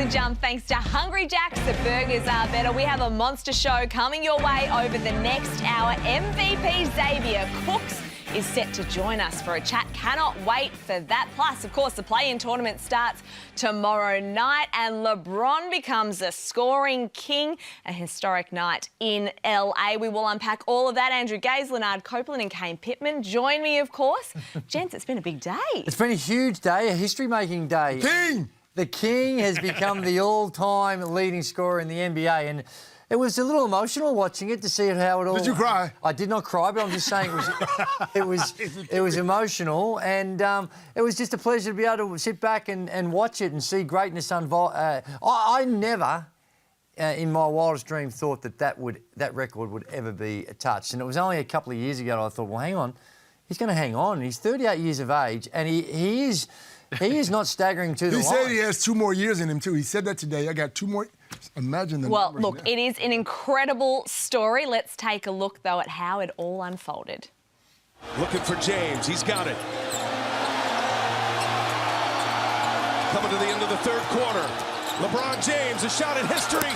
the jump thanks to Hungry Jack's. The burgers are better. We have a monster show coming your way over the next hour. MVP Xavier Cooks is set to join us for a chat. Cannot wait for that. Plus, of course, the play-in tournament starts tomorrow night and LeBron becomes a scoring king. A historic night in LA. We will unpack all of that. Andrew Gazey, Leonard Copeland and Kane Pittman join me, of course. Gents, it's been a big day. It's been a huge day, a history-making day. King! The King has become the all-time leading scorer in the NBA, and it was a little emotional watching it to see how it all... Did you cry? I did not cry, but I'm just saying it was emotional, and it was just a pleasure to be able to sit back and watch it and see greatness unfold. I never, in my wildest dream, thought that record would ever be touched, and it was only a couple of years ago that I thought, well, hang on, he's going to hang on. He's 38 years of age, and he is not staggering to the line. He said he has 2 more years in him, too. He said that today. I got 2 more. Imagine the Well, numbers look, now. it is an incredible story. Let's take a look, though, at how it all unfolded. Looking for James. He's got it. Coming to the end of the third quarter. LeBron James, a shot in history.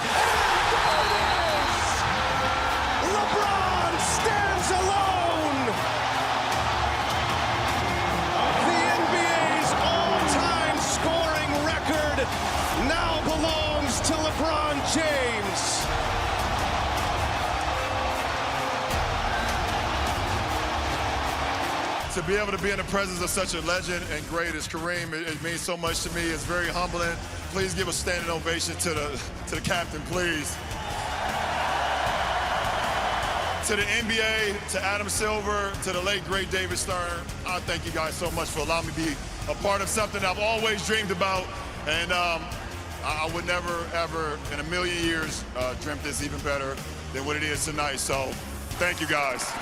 LeBron stands alone. The NBA's all-time scoring record now belongs to LeBron James. To be able to be in the presence of such a legend and great as Kareem, it means so much to me. It's very humbling. Please give a standing ovation to the captain, please. To the NBA, to Adam Silver, to the late, great David Stern, I thank you guys so much for allowing me to be a part of something I've always dreamed about. And I would never, ever in a million years dreamt this even better than what it is tonight. So thank you, guys.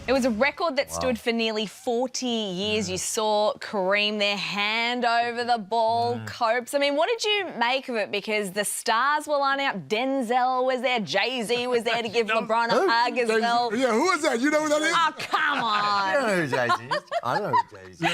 It was a record that stood for nearly 40 years. You saw Kareem there, hand over the ball, Copes. I mean, what did you make of it? Because the stars were lining up. Denzel was there. Jay-Z was there to give LeBron a hug as well. Yeah, who is that? You know who that is? Oh, come on. I don't know who Jay-Z is. I don't know who Jay-Z is.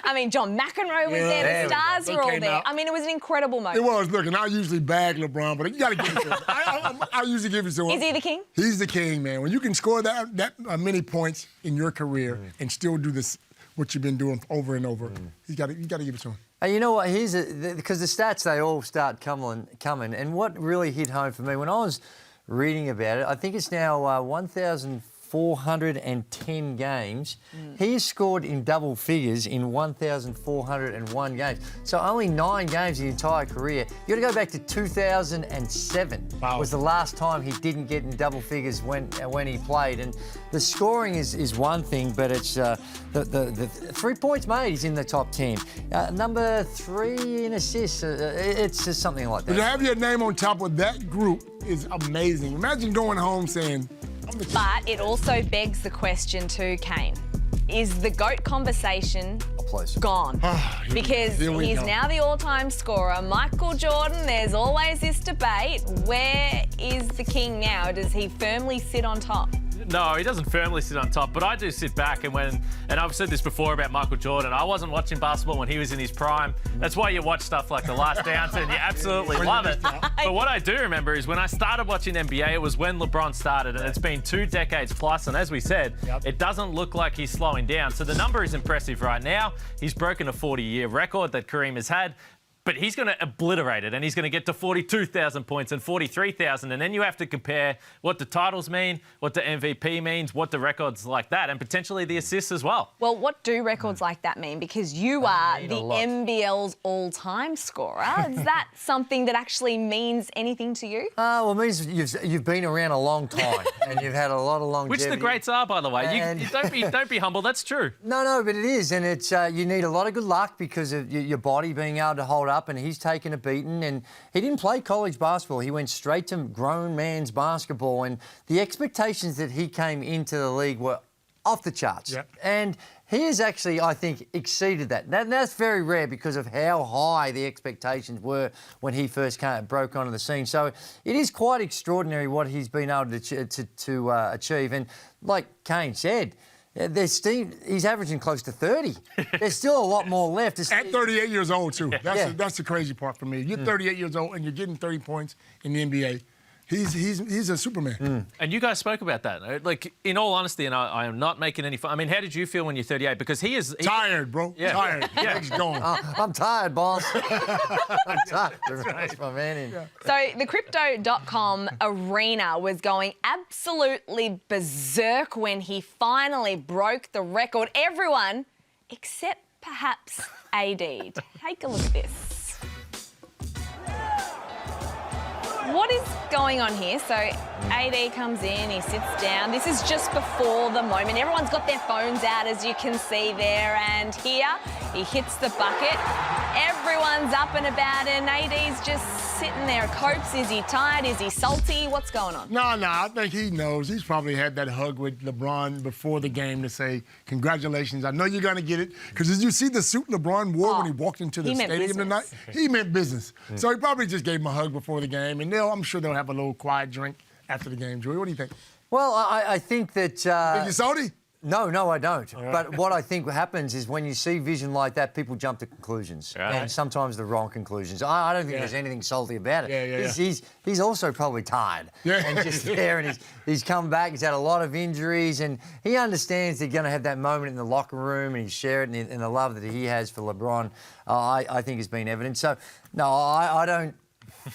I mean, John McEnroe was there. The stars were all there. I mean, it was an incredible moment. It was. Look, and I usually bag LeBron, but you got to give it to him. I usually give it to him. Is he the king? He's the king, man. When you can score that many points in your career and still do this, what you've been doing over and over, you got to give it to him. You know what? Because the stats, they all start coming, and what really hit home for me when I was reading about it, I think it's now 1,410 games. He has scored in double figures in 1,401 games. So only 9 games in the entire career. You got to go back to 2007 was the last time he didn't get in double figures when he played. And the scoring is one thing, but it's the 3 points made. He's in the top 10. Number 3 in assists. It's just something like that. But to have your name on top of that group is amazing. Imagine going home saying, But it also begs the question too, Kane. Is the GOAT conversation gone? Because he's now the all-time scorer. Michael Jordan, there's always this debate. Where is the king now? Does he firmly sit on top? No, he doesn't firmly sit on top, but I do sit back and I've said this before about Michael Jordan, I wasn't watching basketball when he was in his prime. That's why you watch stuff like The Last Dance and you absolutely love it. But what I do remember is when I started watching NBA, it was when LeBron started, and it's been 2 decades plus, and as we said, it doesn't look like he's slowing down. So the number is impressive right now. He's broken a 40-year record that Kareem has had. But he's going to obliterate it, and he's going to get to 42,000 points and 43,000. And then you have to compare what the titles mean, what the MVP means, what the records like that, and potentially the assists as well. Well, what do records like that mean? Because you are the NBL's all-time scorer. Is that something that actually means anything to you? Well, it means you've been around a long time and you've had a lot of longevity. Which the greats are, by the way. Don't be humble. That's true. No, but it is, and it's you need a lot of good luck because of your body being able to hold up, and he's taken a beating, and he didn't play college basketball. He went straight to grown man's basketball, and the expectations that he came into the league were off the charts. Yep. And he has actually, I think, exceeded that. That's very rare because of how high the expectations were when he first broke onto the scene. So it is quite extraordinary what he's been able to achieve. And like Kane said, He's averaging close to 30. There's still a lot more left. At 38 years old, too. Yeah. That's the crazy part for me. You're 38 years old and you're getting 30 points in the NBA. He's a Superman. And you guys spoke about that. Right? Like, in all honesty, and I am not making any fun. I mean, how did you feel when you're 38? Because he is... Tired, bro. Yeah. Tired. Yeah. Legs going. I'm tired, boss. I'm tired. That's my man in. So the Crypto.com arena was going absolutely berserk when he finally broke the record. Everyone, except perhaps AD. Take a look at this. What is going on here? So AD comes in, he sits down. This is just before the moment. Everyone's got their phones out, as you can see there. And here, he hits the bucket. Everyone's up and about, and AD's just sitting there. Copes, is he tired? Is he salty? What's going on? No, I think he knows. He's probably had that hug with LeBron before the game to say, congratulations, I know you're going to get it. Because did you see the suit LeBron wore when he walked into the stadium tonight? He meant business. So he probably just gave him a hug before the game, and I'm sure they'll have a little quiet drink after the game. Joey, what do you think? Well, I think that... Think you're salty? No, I don't. But what I think happens is when you see vision like that, people jump to conclusions, and sometimes the wrong conclusions. I don't think there's anything salty about it. He's also probably tired and just there, and he's come back. He's had a lot of injuries, and he understands they're going to have that moment in the locker room, and he's shared it in the love that he has for LeBron. I think has been evident. So, no, I don't.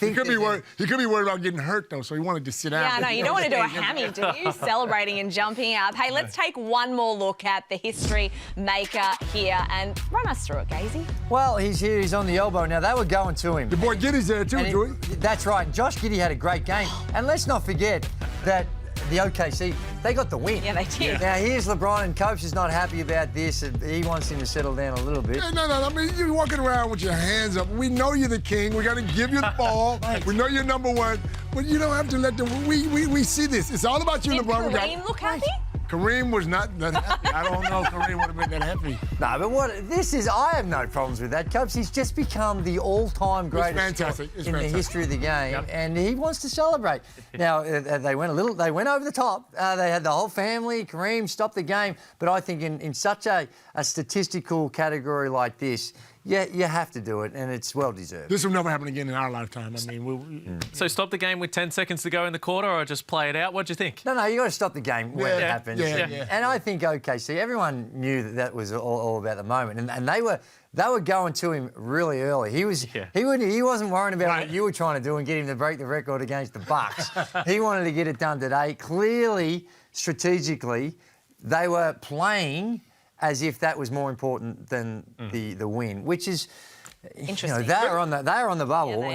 He could be worried about getting hurt, though, so he wanted to sit down. Yeah, no, you don't want to do a hammy, do you? Celebrating and jumping up. Hey, let's take one more look at the history maker here and run us through it, Gazey. Well, he's here. He's on the elbow. Now, they were going to him. The boy Giddey's there, too, Joey. That's right. Josh Giddey had a great game. And let's not forget that the OKC, they got the win. Yeah, they did. Now, here's LeBron, and Coach is not happy about this. He wants him to settle down a little bit. No. I mean, you're walking around with your hands up. We know you're the king. We got to give you the ball. We know you're number one. But you don't have to let them. We see this. It's all about you, Did LeBron. Kareem look happy? Kareem was not that happy. I don't know if Kareem would have been that happy. No, but I have no problems with that, Cubs. He's just become the all-time greatest in the history of the game, and he wants to celebrate. Now, they went over the top. They had the whole family. Kareem stopped the game. But I think in such a statistical category like this, you have to do it, and it's well-deserved. This will never happen again in our lifetime. I mean, So stop the game with 10 seconds to go in the quarter, or just play it out? What do you think? No, you got to stop the game when it happens. Yeah. And I think OKC, everyone knew that was all about the moment, and they were going to him really early. He wasn't worrying about what you were trying to do and get him to break the record against the Bucks. He wanted to get it done today. Clearly, strategically, they were playing as if that was more important than the win, which is interesting. They're on the bubble. Yeah,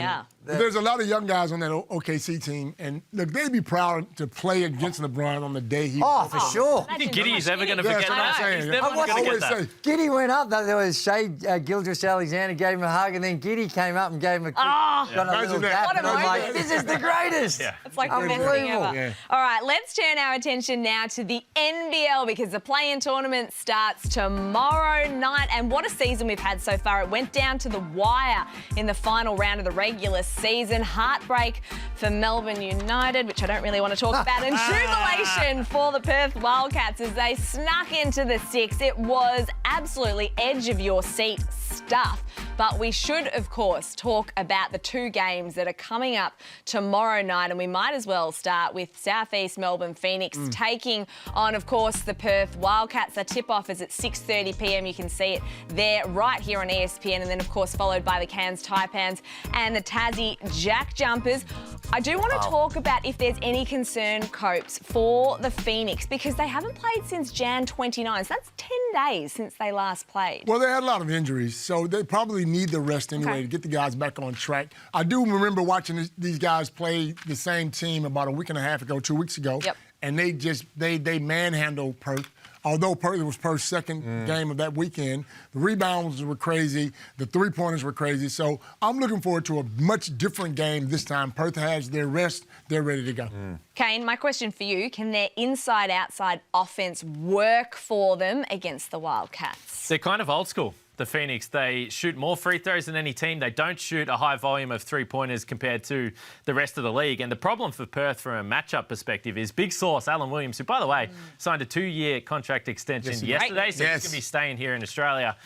they are. There's a lot of young guys on that OKC team, and look, they'd be proud to play against LeBron on the day he. Oh, for sure. You think Giddey's ever going to forget that? He's never going to get that. Giddey went up. There was Shea Gilgeous-Alexander gave him a hug, and then Giddey came up and gave him a little dap. And I'm like, this is the greatest. It's like the best thing ever. Yeah. All right, let's turn our attention now to the NBL because the play-in tournament starts tomorrow night. And what a season we've had so far. It went down to the wire in the final round of the regular season. Heartbreak for Melbourne United, which I don't really want to talk about, and jubilation for the Perth Wildcats as they snuck into the six. It was absolutely edge-of-your-seat stuff. But we should, of course, talk about the two games that are coming up tomorrow night, and we might as well start with Southeast Melbourne Phoenix taking on, of course, the Perth Wildcats. The tip-off is at 6:30 p.m. You can see it there right here on ESPN, and then, of course, followed by the Cairns Taipans and the Tassie Jack Jumpers. I do want to talk about if there's any concern, Copes, for the Phoenix, because they haven't played since Jan 29, so that's 10 days since they last played. Well, they had a lot of injuries, so they probably need the rest anyway to get the guys back on track. I do remember watching these guys play the same team about a week and a half ago, 2 weeks ago, and they manhandled Perth. Although it was Perth's second game of that weekend, the rebounds were crazy, the three-pointers were crazy. So I'm looking forward to a much different game this time. Perth has their rest, they're ready to go. Kane, my question for you, can their inside-outside offense work for them against the Wildcats? They're kind of old school. the Phoenix. They shoot more free throws than any team. They don't shoot a high volume of three-pointers compared to the rest of the league. And the problem for Perth from a matchup perspective is big source Alan Williams, who, by the way, signed a 2-year contract extension yesterday. So he's going to be staying here in Australia,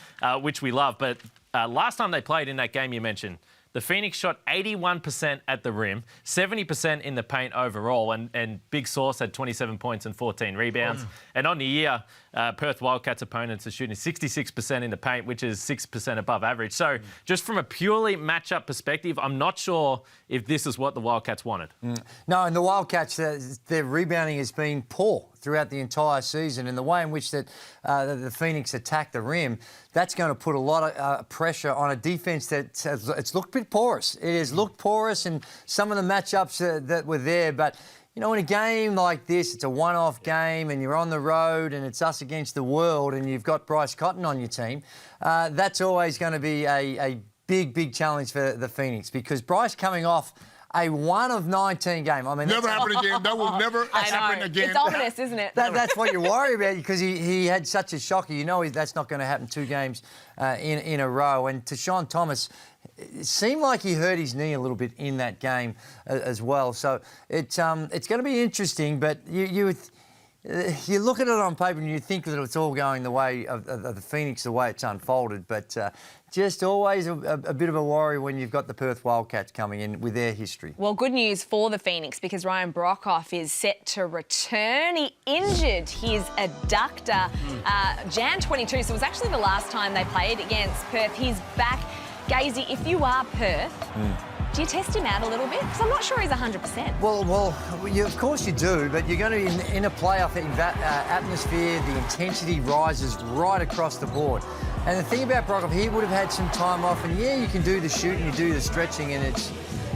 which we love. But last time they played in that game you mentioned, the Phoenix shot 81% at the rim, 70% in the paint overall, and Big Sauce had 27 points and 14 rebounds. And on the year, Perth Wildcats opponents are shooting 66% in the paint, which is 6% above average. So just from a purely matchup perspective, I'm not sure if this is what the Wildcats wanted. No, and the Wildcats, their rebounding has been poor throughout the entire season, and the way in which that the Phoenix attack the rim, that's going to put a lot of pressure on a defence that it's looked a bit porous. It has looked porous in some of the matchups that were there, but you know, in a game like this, it's a one-off game and you're on the road and it's us against the world and you've got Bryce Cotton on your team, that's always going to be a big, big challenge for the Phoenix, because Bryce coming off a 1 of 19 game. I mean, never happen again. That will never happen again. It's ominous, isn't it? That's what you worry about, because he had such a shocker. You know that's not going to happen 2 games in a row. And Tashawn Thomas, it seemed like he hurt his knee a little bit in that game as well. So it's going to be interesting, but you look at it on paper and you think that it's all going the way of the Phoenix, the way it's unfolded. But just always a bit of a worry when you've got the Perth Wildcats coming in with their history. Well, good news for the Phoenix, because Ryan Broekhoff is set to return. He injured his adductor Jan 22, so it was actually the last time they played against Perth. He's back. Gazey, if you are Perth, do you test him out a little bit? Because I'm not sure he's 100%. Well, of course you do, but you're going to be in a playoff atmosphere. The intensity rises right across the board. And the thing about Broekhoff, he would have had some time off, and yeah, you can do the shooting, you do the stretching, and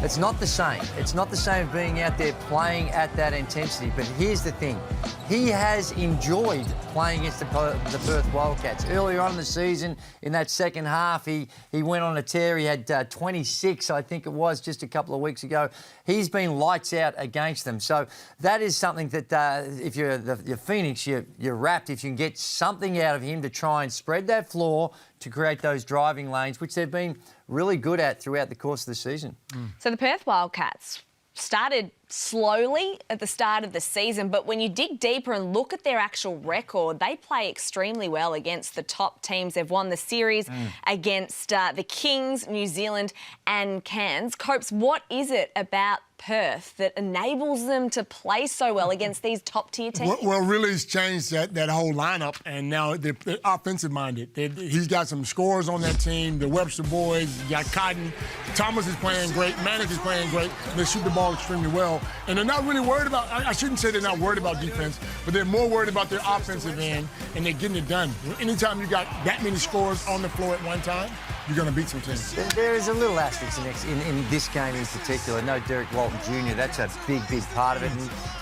it's not the same. It's not the same as being out there playing at that intensity. But here's the thing. He has enjoyed playing against the Perth Wildcats. Earlier on in the season, in that second half, he went on a tear. He had 26, I think it was, just a couple of weeks ago. He's been lights out against them. So that is something that if you're Phoenix, you're wrapped. If you can get something out of him to try and spread that floor to create those driving lanes, which they've been really good at throughout the course of the season. So the Perth Wildcats started slowly at the start of the season, but when you dig deeper and look at their actual record, they play extremely well against the top teams. They've won the series against the Kings, New Zealand and Cairns. Copes, what is it about Perth that enables them to play so well against these top-tier teams? Well, really, he's changed that whole lineup, and now they're offensive-minded. He's got some scorers on that team. The Webster boys, you got Cotton. Thomas is playing great. Manick is playing great. They shoot the ball extremely well. And they're not really worried about, I shouldn't say they're not worried about defense, but they're more worried about their offensive end, and they're getting it done. Anytime you got that many scorers on the floor at one time, you're going to beat some teams. There is a little asterisk in this game in particular. No Derek Walton Jr., that's a big, big part of it.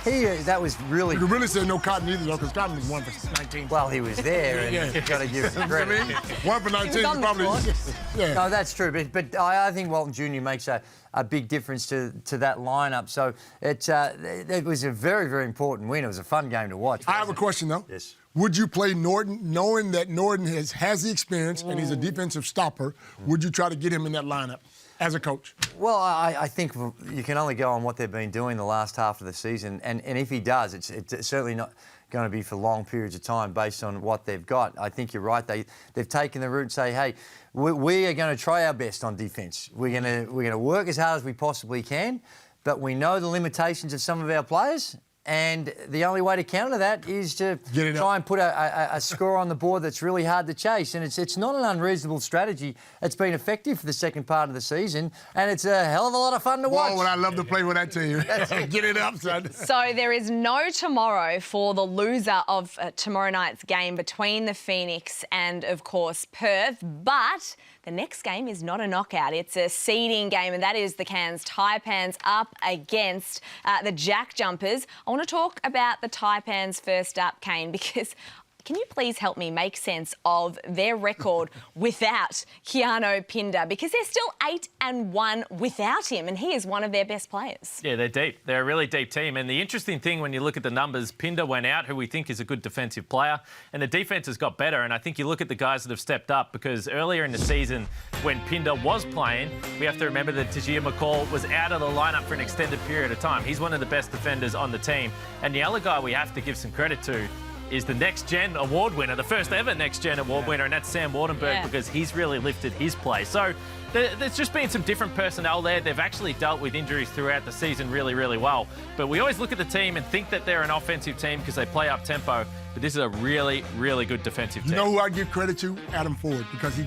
And that was really... You could really say no Cotton either, though, because Cotton was 1 for 19. Well, he was there, and you've got to give him credit. 1 for 19 is probably... Yeah. No, that's true, but I think Walton Jr. makes a big difference to that lineup. So it was a very, very important win. It was a fun game to watch. I have a question, though. Yes. Would you play Norton, knowing that Norton has the experience and he's a defensive stopper? Would you try to get him in that lineup as a coach? Well, I think you can only go on what they've been doing the last half of the season. And if he does, it's certainly not going to be for long periods of time based on what they've got. I think you're right. They've taken the route and say, hey, we are going to try our best on defence. We're going to work as hard as we possibly can, but we know the limitations of some of our players. And the only way to counter that is to try and put a score on the board that's really hard to chase. And it's not an unreasonable strategy. It's been effective for the second part of the season, and it's a hell of a lot of fun to watch. Well, would I love to play with that team. Get it up, son. So there is no tomorrow for the loser of tomorrow night's game between the Phoenix and, of course, Perth. But the next game is not a knockout. It's a seeding game, and that is the Cairns Taipans up against the Jack Jumpers. I want to talk about the Taipans first up, Kane, because can you please help me make sense of their record without Keanu Pinder? Because they're still 8-1 without him, and he is one of their best players. Yeah, they're deep. They're a really deep team. And the interesting thing when you look at the numbers, Pinder went out, who we think is a good defensive player, and the defense has got better. And I think you look at the guys that have stepped up, because earlier in the season when Pinder was playing, we have to remember that Xavier Cooks was out of the lineup for an extended period of time. He's one of the best defenders on the team. And the other guy we have to give some credit to is the Next Gen Award winner, the first ever Next Gen Award winner, and that's Sam Wardenberg, because he's really lifted his play. So there's just been some different personnel there. They've actually dealt with injuries throughout the season really, really well. But we always look at the team and think that they're an offensive team because they play up tempo. But this is a really, really good defensive team. You know who I give credit to? Adam Ford, because he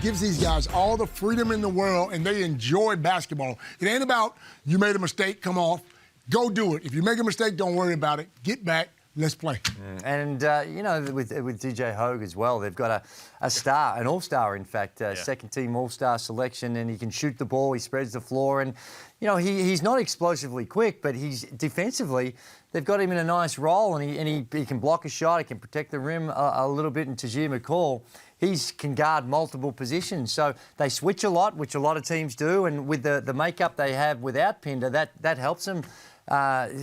gives these guys all the freedom in the world, and they enjoy basketball. It ain't about you made a mistake, come off, go do it. If you make a mistake, don't worry about it. Get back. Let's play. And, you know, with DJ Hogue as well, they've got a star, an all-star, in fact, second-team all-star selection, and he can shoot the ball, he spreads the floor, and, you know, he's not explosively quick, but he's defensively, they've got him in a nice role, and he can block a shot, he can protect the rim a little bit, and Xavier Cooks, he can guard multiple positions. So they switch a lot, which a lot of teams do, and with the makeup they have without Pinder, that helps them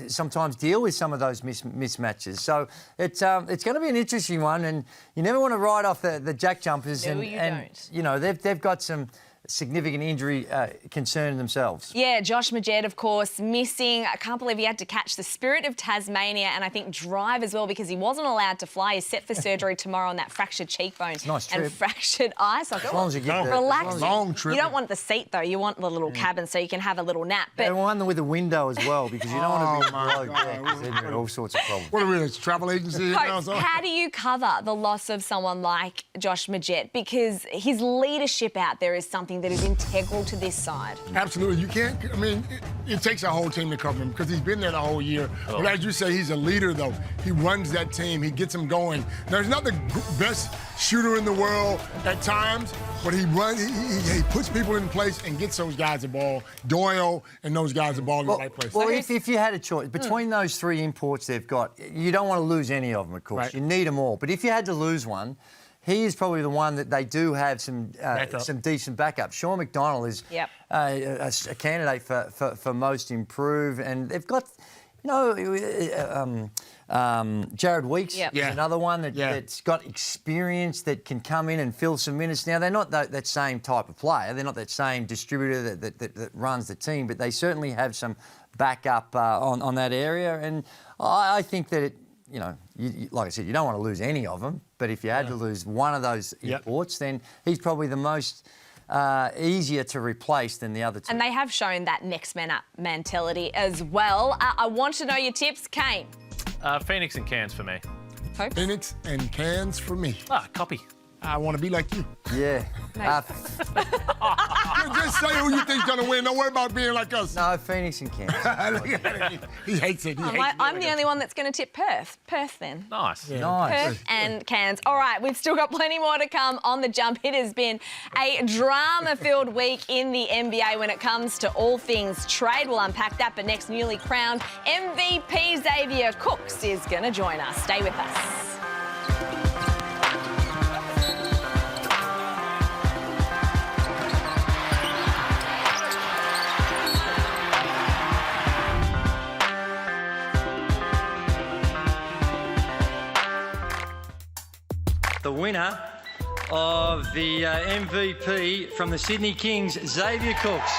sometimes deal with some of those mismatches. So it's going to be an interesting one, and you never want to ride off the jack jumpers. No, and, you and don't. You know, they've got some significant injury concern themselves. Yeah, Josh Majed, of course, missing. I can't believe he had to catch the Spirit of Tasmania and I think drive as well because he wasn't allowed to fly. He's set for surgery tomorrow on that fractured cheekbone and fractured eye socket. As long as you get relax. Long trip. You don't want the seat, though. You want the little cabin so you can have a little nap. But And one with a window as well, because you don't want to be below deck, 'cause then you get all sorts of problems. What are we, a travel agency? Coach, how do you cover the loss of someone like Josh Majed? Because his leadership out there is something that is integral to this side. Absolutely. You can't, I mean, it takes a whole team to cover him because he's been there the whole year. But as you say, he's a leader, though. He runs that team. He gets them going. Now, he's not the best shooter in the world at times, but he runs, he puts people in place and gets those guys the ball. Doyle and those guys the ball in the right place. Well, if you had a choice, between those three imports they've got, you don't want to lose any of them, of course. Right. You need them all. But if you had to lose one, he is probably the one that they do have some decent backup. Sean McDonald is a candidate for most improved, and they've got, you know, Jared Weeks is another one that's got experience that can come in and fill some minutes. Now, they're not that same type of player. They're not that same distributor that runs the team, but they certainly have some backup on that area. And I think that you know, like I said, you don't want to lose any of them, but if you had to lose one of those imports, then he's probably the most easier to replace than the other two. And they have shown that next man up mentality as well. I want to know your tips, Kane. Phoenix and Cairns for me. Hopes? Phoenix and Cairns for me. Copy. I want to be like you. Yeah. Just say who you think's going to win. Don't worry about being like us. No, Phoenix and Cairns. He hates it. I'm the only one that's going to tip Perth. Perth, then. Nice. Yeah. Nice. Perth and Cairns. All right, we've still got plenty more to come on the jump. It has been a drama-filled week in the NBA when it comes to all things trade. We'll unpack that, but next, newly crowned MVP Xavier Cooks is going to join us. Stay with us. The winner of the MVP from the Sydney Kings, Xavier Cooks.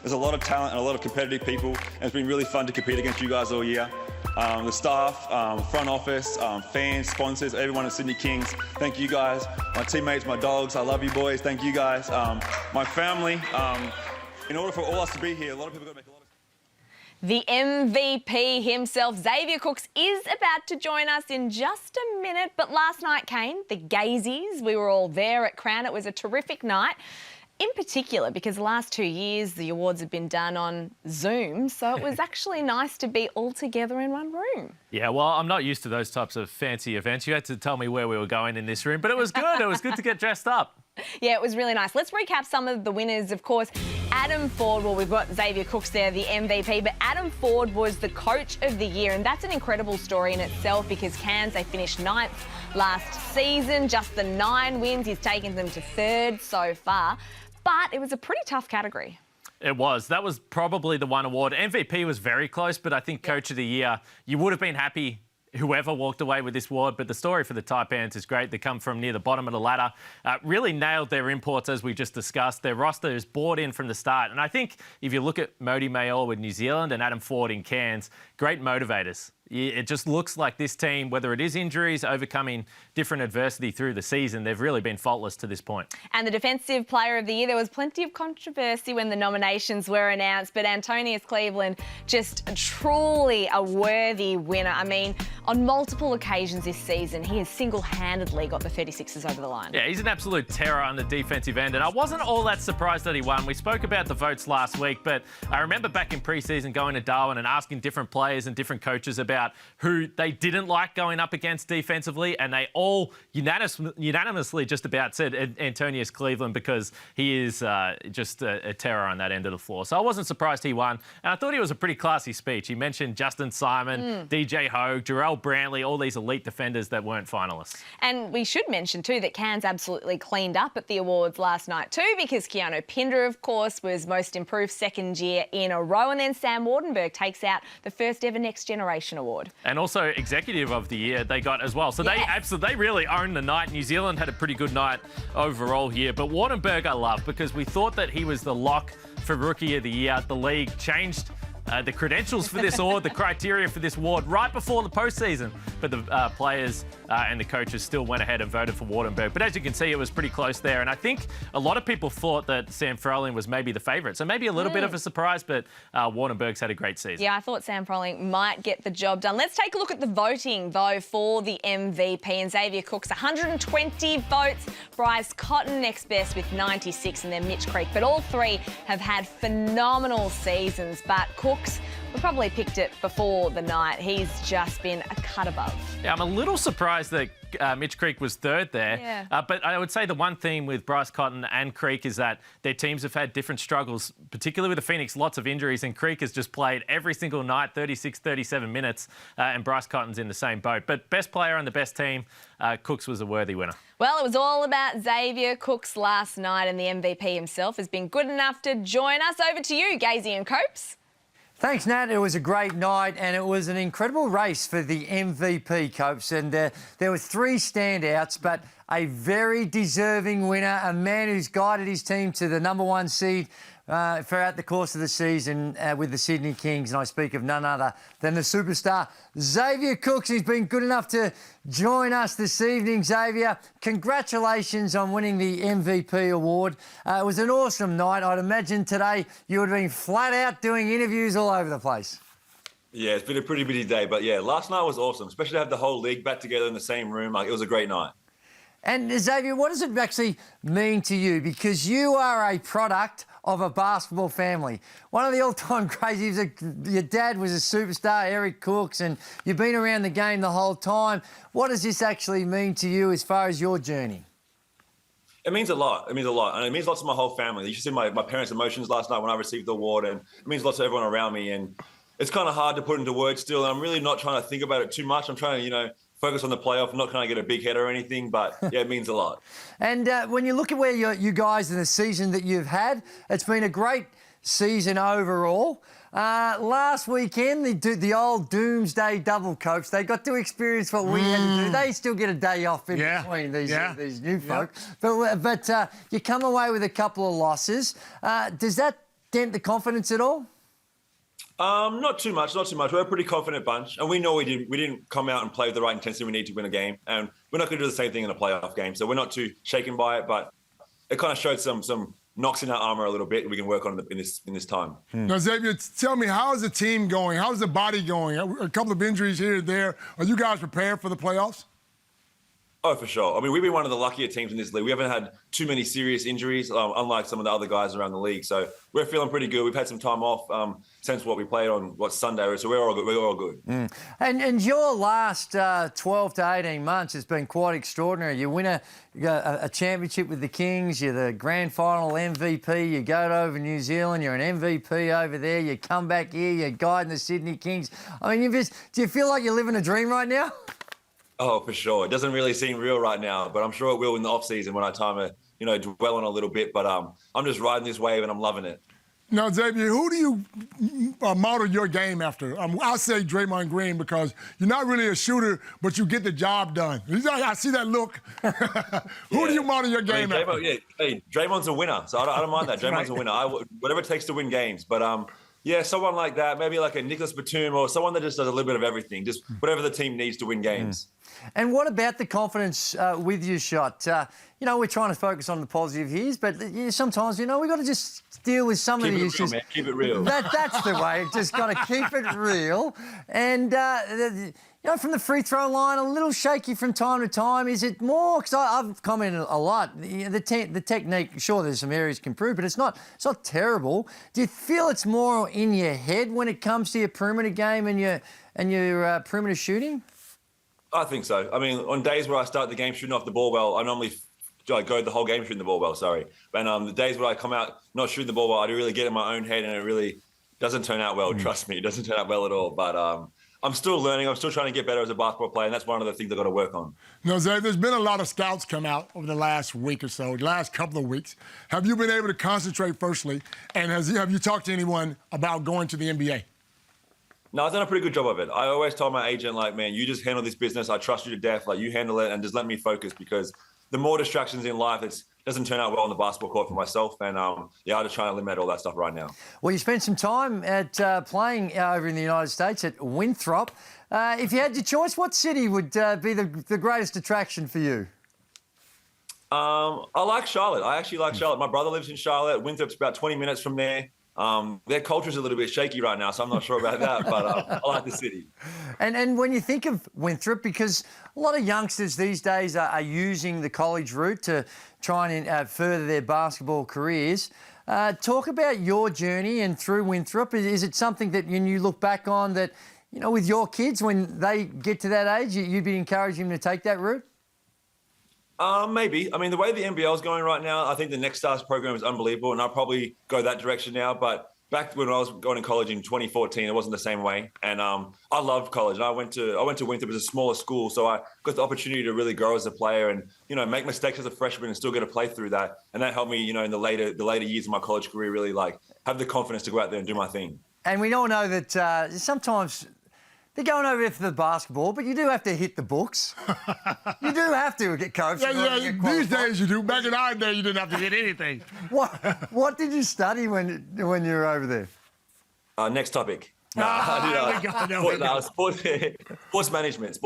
There's a lot of talent and a lot of competitive people, and it's been really fun to compete against you guys all year. The staff, front office, fans, sponsors, everyone at Sydney Kings, thank you guys. My teammates, my dogs, I love you boys, thank you guys. My family, in order for all us to be here, a lot of people got to make a lot of... The MVP himself, Xavier Cooks, is about to join us in just a minute. But last night, Kane, the Gazeys, we were all there at Crown. It was a terrific night. In particular, because the last 2 years the awards have been done on Zoom, so it was actually nice to be all together in one room. Yeah, well, I'm not used to those types of fancy events. You had to tell me where we were going in this room, but it was good. It was good to get dressed up. Yeah, it was really nice. Let's recap some of the winners, of course. Adam Ford, well, we've got Xavier Cooks there, the MVP, but Adam Ford was the coach of the year, and that's an incredible story in itself because Cairns, they finished 9th last season. Just the 9 wins, he's taken them to 3rd so far, but it was a pretty tough category. It was. That was probably the one award. MVP was very close, but I think Coach of the Year, you would have been happy whoever walked away with this award, but the story for the Taipans is great. They come from near the bottom of the ladder, really nailed their imports, as we just discussed. Their roster is bought in from the start. And I think if you look at Modi Mayor with New Zealand and Adam Ford in Cairns, great motivators. It just looks like this team, whether it is injuries, overcoming different adversity through the season, they've really been faultless to this point. And the Defensive Player of the Year, there was plenty of controversy when the nominations were announced, but Antonius Cleveland, just truly a worthy winner. I mean, on multiple occasions this season, he has single-handedly got the 36ers over the line. Yeah, he's an absolute terror on the defensive end, and I wasn't all that surprised that he won. We spoke about the votes last week, but I remember back in pre-season going to Darwin and asking different players and different coaches about who they didn't like going up against defensively, and they all unanimously just about said Antonius Cleveland because he is just a terror on that end of the floor. So I wasn't surprised he won, and I thought he was a pretty classy speech. He mentioned Justin Simon, DJ Hogue, Jarrell Brantley, all these elite defenders that weren't finalists. And we should mention too that Cairns absolutely cleaned up at the awards last night too, because Keanu Pinder, of course, was most improved 2nd year in a row, and then Sam Wardenberg takes out the first ever Next Generation Award. And also Executive of the Year they got as well. So they really owned the night. New Zealand had a pretty good night overall here. But Wardenberg I love because we thought that he was the lock for Rookie of the Year. The league changed the credentials for this award, the criteria for this award right before the postseason. But the players and the coaches still went ahead and voted for Wardenberg. But as you can see, it was pretty close there. And I think a lot of people thought that Sam Froling was maybe the favourite. So maybe a little bit of a surprise, but Wardenberg's had a great season. Yeah, I thought Sam Froling might get the job done. Let's take a look at the voting, though, for the MVP. And Xavier Cooks, 120 votes. Bryce Cotton next best with 96, and then Mitch Creek. But all three have had phenomenal seasons. But Cooks, we probably picked it before the night. He's just been a cut above. Yeah, I'm a little surprised that Mitch Creek was 3rd there. Yeah. But I would say the one theme with Bryce Cotton and Creek is that their teams have had different struggles, particularly with the Phoenix, lots of injuries, and Creek has just played every single night, 36, 37 minutes, and Bryce Cotton's in the same boat. But best player on the best team, Cooks was a worthy winner. Well, it was all about Xavier Cooks last night, and the MVP himself has been good enough to join us. Over to you, Gazey and Copes. Thanks, Nat. It was a great night, and it was an incredible race for the MVP, Copes. And there were 3 standouts, but a very deserving winner, a man who's guided his team to the #1 seed throughout the course of the season with the Sydney Kings, and I speak of none other than the superstar Xavier Cooks. He's been good enough to join us this evening. Xavier, congratulations on winning the MVP award. It was an awesome night. I'd imagine today you would have been flat out doing interviews all over the place. Yeah, it's been a pretty busy day, but yeah, last night was awesome, especially to have the whole league back together in the same room. It was a great night. And Xavier, what does it actually mean to you? Because you are a product of a basketball family. One of the all-time crazies, your dad was a superstar, Eric Cooks, and you've been around the game the whole time. What does this actually mean to you as far as your journey? It means a lot. It means a lot. And it means lots to my whole family. You should see my parents' emotions last night when I received the award, and it means lots to everyone around me. And it's kind of hard to put into words still. And I'm really not trying to think about it too much. I'm trying to, focus on the playoff. I'm not trying to get a big head or anything, but yeah, it means a lot. And when you look at where you guys in the season that you've had, it's been a great season overall. Last weekend, the old doomsday double, Coach. They got to experience what we had to do. They still get a day off in between, these new folk. But you come away with a couple of losses. Does that dent the confidence at all? Not too much. We're a pretty confident bunch, and we know we didn't come out and play with the right intensity we need to win a game, and we're not going to do the same thing in a playoff game. So we're not too shaken by it, but it kind of showed some knocks in our armor a little bit. We can work on in this time. Now, Xavier, tell me, how is the team going? How's the body going? A couple of injuries here and there. Are you guys prepared for the playoffs? Oh, for sure. I mean, we've been one of the luckier teams in this league. We haven't had too many serious injuries, unlike some of the other guys around the league. So we're feeling pretty good. We've had some time off since what we played on Sunday. So we're all good. We're all good. And your last 12 to 18 months has been quite extraordinary. You win a championship with the Kings. You're the grand final MVP. You go over New Zealand. You're an MVP over there. You come back here. You're guiding the Sydney Kings. I mean, do you feel like you're living a dream right now? Oh, for sure. It doesn't really seem real right now, but I'm sure it will in the off season when I time to, dwell on a little bit. But I'm just riding this wave and I'm loving it. Now, Xavier, who do you model your game after? I say Draymond Green because you're not really a shooter, but you get the job done. I see that look. Who do you model your game after? Draymond's a winner, so I don't mind that. Draymond's a winner. Whatever it takes to win games. But someone like that, maybe like a Nicholas Batum or someone that just does a little bit of everything, just whatever the team needs to win games. And what about the confidence with your shot? We're trying to focus on the positive here, but sometimes, we've got to just deal with some of the issues. Real, man. Keep it real. That's the way. Just got to keep it real. And, from the free throw line, a little shaky from time to time. Is it more? Because I've commented a lot. The technique, sure, there's some areas you can improve, but it's not terrible. Do you feel it's more in your head when it comes to your perimeter game and your perimeter shooting? I think so. I mean, on days where I start the game shooting off the ball well, I normally go the whole game shooting the ball well, sorry. And the days where I come out not shooting the ball well, I do really get in my own head and it really doesn't turn out well, trust me. It doesn't turn out well at all. But I'm still learning. I'm still trying to get better as a basketball player, and that's one of the things I've got to work on. Xavier, there's been a lot of scouts come out over the last week or so, the last couple of weeks. Have you been able to concentrate firstly, and have you talked to anyone about going to the NBA? No, I've done a pretty good job of it. I always told my agent, man, you just handle this business. I trust you to death. You handle it and just let me focus because the more distractions in life, it doesn't turn out well on the basketball court for myself. And, I'm just trying to eliminate all that stuff right now. Well, you spent some time at playing over in the United States at Winthrop. If you had your choice, what city would be the greatest attraction for you? I like Charlotte. I actually like Charlotte. My brother lives in Charlotte. Winthrop's about 20 minutes from there. Their culture's a little bit shaky right now, so I'm not sure about that, but I like the city. And when you think of Winthrop, because a lot of youngsters these days are using the college route to try and further their basketball careers, talk about your journey and through Winthrop. Is it something that you look back on that, with your kids, when they get to that age, you'd be encouraging them to take that route? Maybe. I mean, the way the NBL is going right now, I think the Next Stars program is unbelievable, and I'll probably go that direction now. But back when I was going to college in 2014, it wasn't the same way. And I loved college. And I went to Winthrop as a smaller school, so I got the opportunity to really grow as a player and make mistakes as a freshman and still get to play through that. And that helped me, in the later years of my college career, really have the confidence to go out there and do my thing. And we all know that sometimes they're going over there for the basketball, but you do have to hit the books. You do have to get coached. Yeah, these days you do. Back in our day, you didn't have to hit anything. What did you study when you were over there? Next topic. Sports management.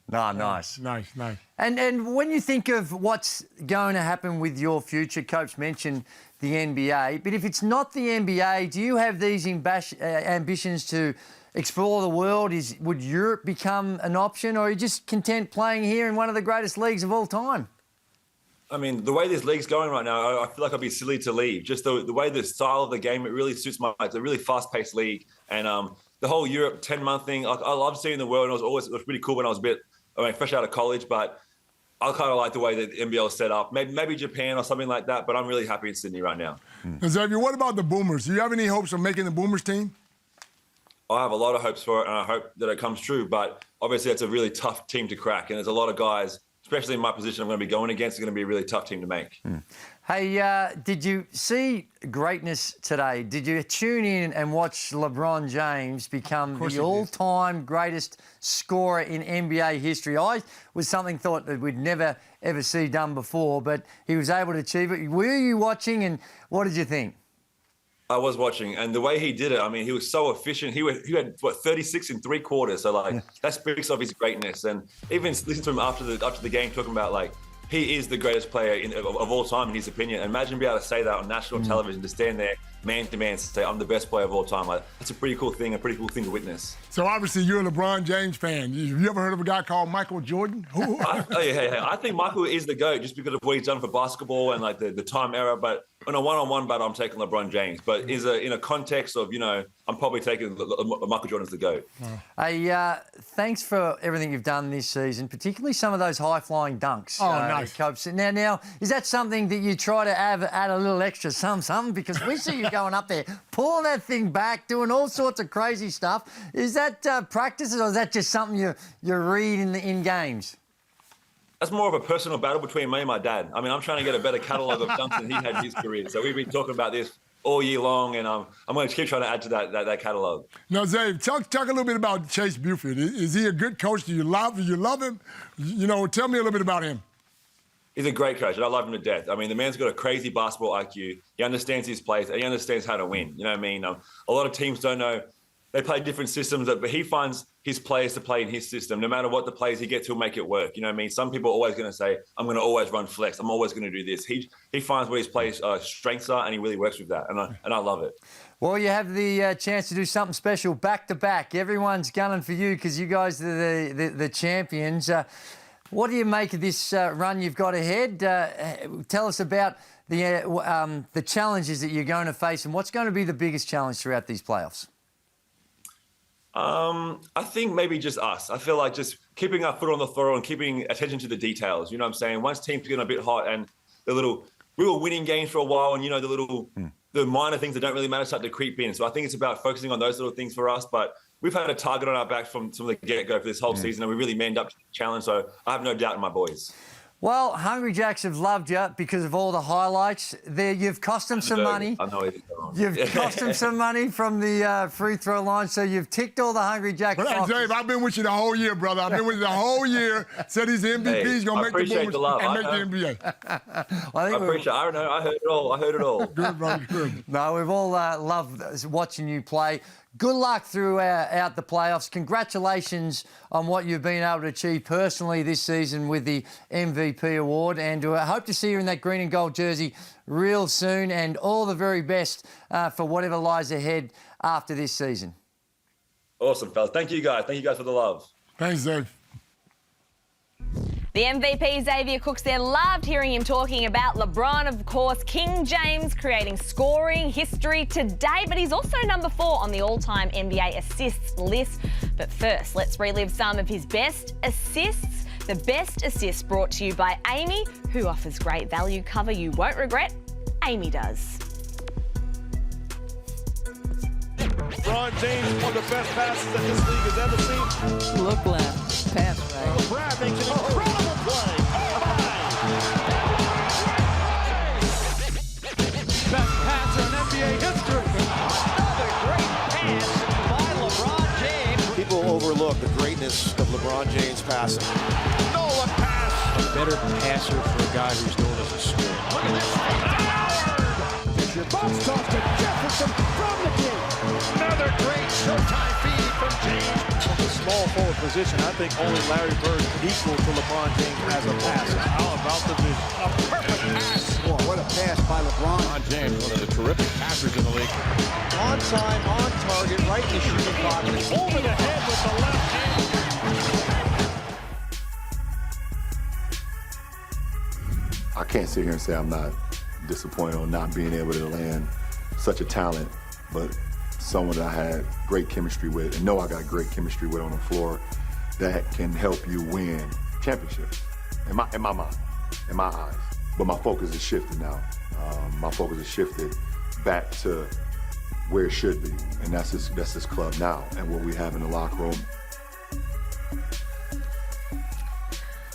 Nice. Nice. And when you think of what's going to happen with your future, Coach mentioned the NBA, but if it's not the NBA, do you have these ambitions to explore the world? Would Europe become an option, or are you just content playing here in one of the greatest leagues of all time? I mean, the way this league's going right now, I feel like I'd be silly to leave. Just the way the style of the game, it really suits it's a really fast-paced league. And the whole Europe 10-month thing, I love seeing the world. And it was really cool when I was fresh out of college, but I kind of like the way that the NBL is set up. Maybe Japan or something like that, but I'm really happy in Sydney right now. Xavier, what about the Boomers? Do you have any hopes of making the Boomers team? I have a lot of hopes for it, and I hope that it comes true. But obviously, it's a really tough team to crack, and there's a lot of guys, especially in my position, I'm going to be going against. It's going to be a really tough team to make. Hey, did you see greatness today? Did you tune in and watch LeBron James become the all-time greatest scorer in NBA history? I was thought that we'd never, ever see done before, but he was able to achieve it. Were you watching, and what did you think? I was watching, and the way he did it, I mean, he was so efficient. He had 36 in 3 quarters, so that speaks of his greatness. And even listen to him after the game talking about he is the greatest player of all time in his opinion. Imagine being able to say that on national television, to stand there man to man, to say I'm the best player of all time. Like, that's a pretty cool thing to witness. So obviously you're a LeBron James fan. Have you ever heard of a guy called Michael Jordan? I think Michael is the GOAT just because of what he's done for basketball and like the time era. But in a one-on-one battle, I'm taking LeBron James. But in a context of, I'm probably taking Michael Jordan as the GOAT. Hey, thanks for everything you've done this season, particularly some of those high-flying dunks. Oh, nice. Coach. Now, is that something that you try to add a little extra something? Because we see you going up there, pulling that thing back, doing all sorts of crazy stuff. Is that practices, or is that just something you read in games? That's more of a personal battle between me and my dad. I mean, I'm trying to get a better catalogue of dunks than he had in his career. So we've been talking about this all year long, and I'm going to keep trying to add to that catalogue. Now, Zay, talk a little bit about Chase Buford. Is he a good coach? Do you love him? Tell me a little bit about him. He's a great coach, and I love him to death. I mean, the man's got a crazy basketball IQ. He understands his plays, and he understands how to win. You know what I mean? A lot of teams don't know. They play different systems, but he finds his players to play in his system. No matter what the plays he gets, he'll make it work. You know what I mean? Some people are always going to say, I'm going to always run flex. I'm always going to do this. He finds where his players' strengths are, and he really works with that, and I love it. Well, you have the chance to do something special back-to-back. Everyone's gunning for you because you guys are the champions. What do you make of this run you've got ahead? Tell us about the challenges that you're going to face, and what's going to be the biggest challenge throughout these playoffs? I think maybe just us. I feel like just keeping our foot on the throttle and keeping attention to the details. You know what I'm saying? Once teams get a bit hot and we were winning games for a while, and the minor things that don't really matter start to creep in. So I think it's about focusing on those little things for us. But we've had a target on our back from the get-go for this whole season, and we really manned up to the challenge. So I have no doubt in my boys. Well, Hungry Jacks have loved you because of all the highlights. You've cost them some money. I know it. You've cost them some money from the free throw line, so you've ticked all the Hungry Jacks boxes. Dave, I've been with you the whole year, brother. I've been with you the whole year. Said he's the MVP. He's going to make the board and make the NBA. I appreciate it. I don't know. I heard it all. Good, brother. Good. No, we've all loved watching you play. Good luck throughout the playoffs. Congratulations on what you've been able to achieve personally this season with the MVP award. And I hope to see you in that green and gold jersey real soon. And all the very best for whatever lies ahead after this season. Awesome, fellas. Thank you guys. Thank you guys for the love. Thanks, Dave. The MVP, Xavier Cooks, there, loved hearing him talking about LeBron, of course, King James creating scoring history today, but he's also number 4 on the all-time NBA assists list. But first, let's relive some of his best assists. The best assist brought to you by Amy, who offers great value cover you won't regret. Amy does. LeBron James, one of the best passes that this league has ever seen. Look left, pass right. LeBron makes an incredible play. Oh my! Best passer in NBA history. Another great pass by LeBron James. People overlook the greatness of LeBron James passing. Nolan pass. A better passer for a guy who's known as a scorer. Look at this. Howard! Fisher box toss to Jefferson from the deep. Another great showtime feed from James. From the small forward position, I think only Larry Bird could equal to LeBron James as a passer. How about the vision? A perfect pass. Boy, what a pass by LeBron. LeBron James, one of the terrific passers in the league. On time, on target, right in the shooting pocket. Over the head with the left hand. I can't sit here and say I'm not disappointed on not being able to land such a talent, but someone that I had great chemistry with and know I got great chemistry with on the floor that can help you win championships. In my mind, in my eyes. But my focus is shifted now. My focus is shifted back to where it should be, and that's this club now and what we have in the locker room.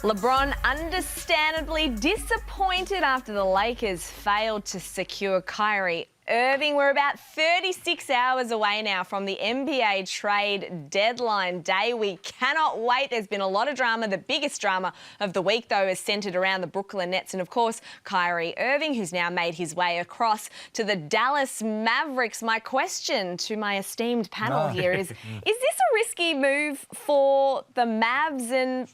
LeBron understandably disappointed after the Lakers failed to secure Kyrie Irving. We're about 36 hours away now from the NBA trade deadline day. We cannot wait. There's been a lot of drama. The biggest drama of the week, though, is centred around the Brooklyn Nets and, of course, Kyrie Irving, who's now made his way across to the Dallas Mavericks. My question to my esteemed panel here is this a risky move for the Mavs, and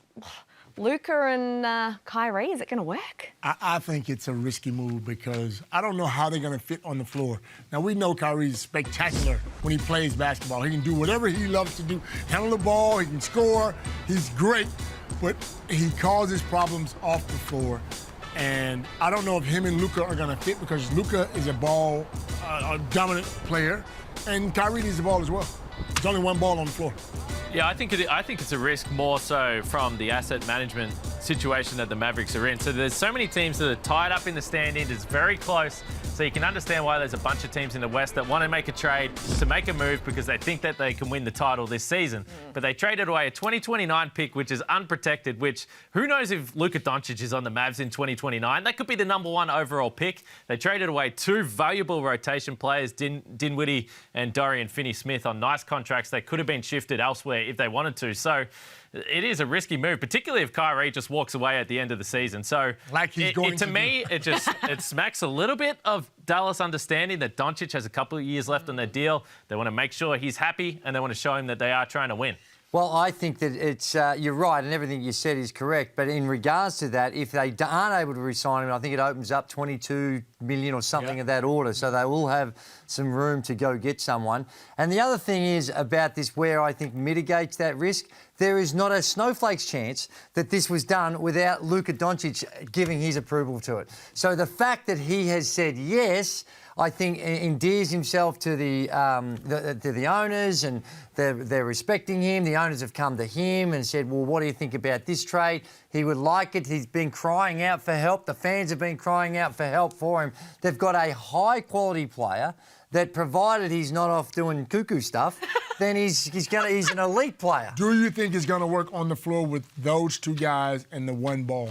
Luka and Kyrie, is it going to work? I think it's a risky move because I don't know how they're going to fit on the floor. Now, we know Kyrie's spectacular when he plays basketball. He can do whatever he loves to do, handle the ball, he can score, he's great, but he causes problems off the floor. And I don't know if him and Luka are going to fit because Luka is a ball dominant player, and Kyrie needs the ball as well. There's only one ball on the floor. Yeah, I think it's a risk more so from the asset management situation that the Mavericks are in. So there's so many teams that are tied up in the standings. It's very close. So you can understand why there's a bunch of teams in the West that want to make a trade to make a move because they think that they can win the title this season. But they traded away a 2029 pick, which is unprotected, which who knows if Luka Doncic is on the Mavs in 2029. That could be the #1 overall pick. They traded away 2 valuable rotation players, Dinwiddie and Dorian Finney-Smith, on nice contracts. They could have been shifted elsewhere if they wanted to. So it is a risky move, particularly if Kyrie just walks away at the end of the season. So like he's going to me, it smacks a little bit of Dallas understanding that Doncic has a couple of years left on their deal. They want to make sure he's happy and they want to show him that they are trying to win. Well, I think that it's you're right, and everything you said is correct. But in regards to that, if they aren't able to re-sign him, I think it opens up $22 million or something of that order. So they will have some room to go get someone. And the other thing is about this, where I think mitigates that risk. There is not a snowflake's chance that this was done without Luka Doncic giving his approval to it. So the fact that he has said yes, I think endears himself to the owners, and they're respecting him. The owners have come to him and said, well, what do you think about this trade? He would like it. He's been crying out for help. The fans have been crying out for help for him. They've got a high-quality player that, provided he's not off doing cuckoo stuff, then he's an elite player. Do you think it's going to work on the floor with those 2 guys and the 1 ball?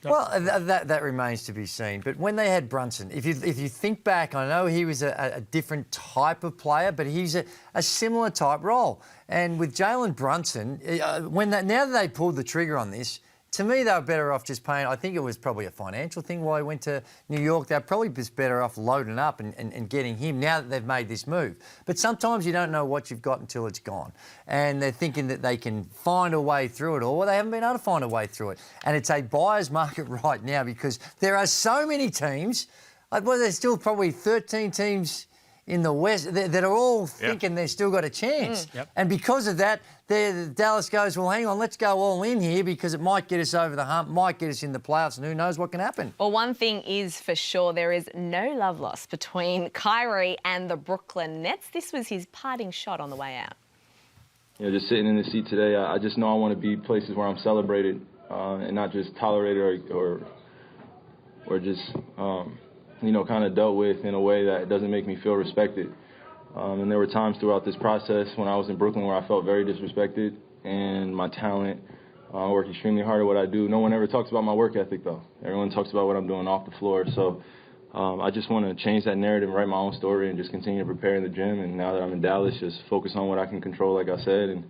Well, that remains to be seen. But when they had Brunson, if you think back, I know he was a different type of player, but he's a similar type role. And with Jalen Brunson, now that they pulled the trigger on this, to me, they were better off just paying. I think it was probably a financial thing why he went to New York. They're probably just better off loading up and getting him now that they've made this move. But sometimes you don't know what you've got until it's gone. And they're thinking that they can find a way through it, or they haven't been able to find a way through it. And it's a buyer's market right now because there are so many teams. Well, there's still probably 13 teams in the West that are all thinking they've still got a chance. And because of that, Dallas goes, well, hang on, let's go all in here because it might get us over the hump, might get us in the playoffs, and who knows what can happen. Well, one thing is for sure, there is no love lost between Kyrie and the Brooklyn Nets. This was his parting shot on the way out. Just sitting in the seat today, I just know I want to be places where I'm celebrated and not just tolerated or just kind of dealt with in a way that doesn't make me feel respected. And there were times throughout this process when I was in Brooklyn where I felt very disrespected, and my talent. I work extremely hard at what I do. No one ever talks about my work ethic, though. Everyone talks about what I'm doing off the floor. So I just want to change that narrative and write my own story and just continue to prepare in the gym. And now that I'm in Dallas, just focus on what I can control, like I said. And,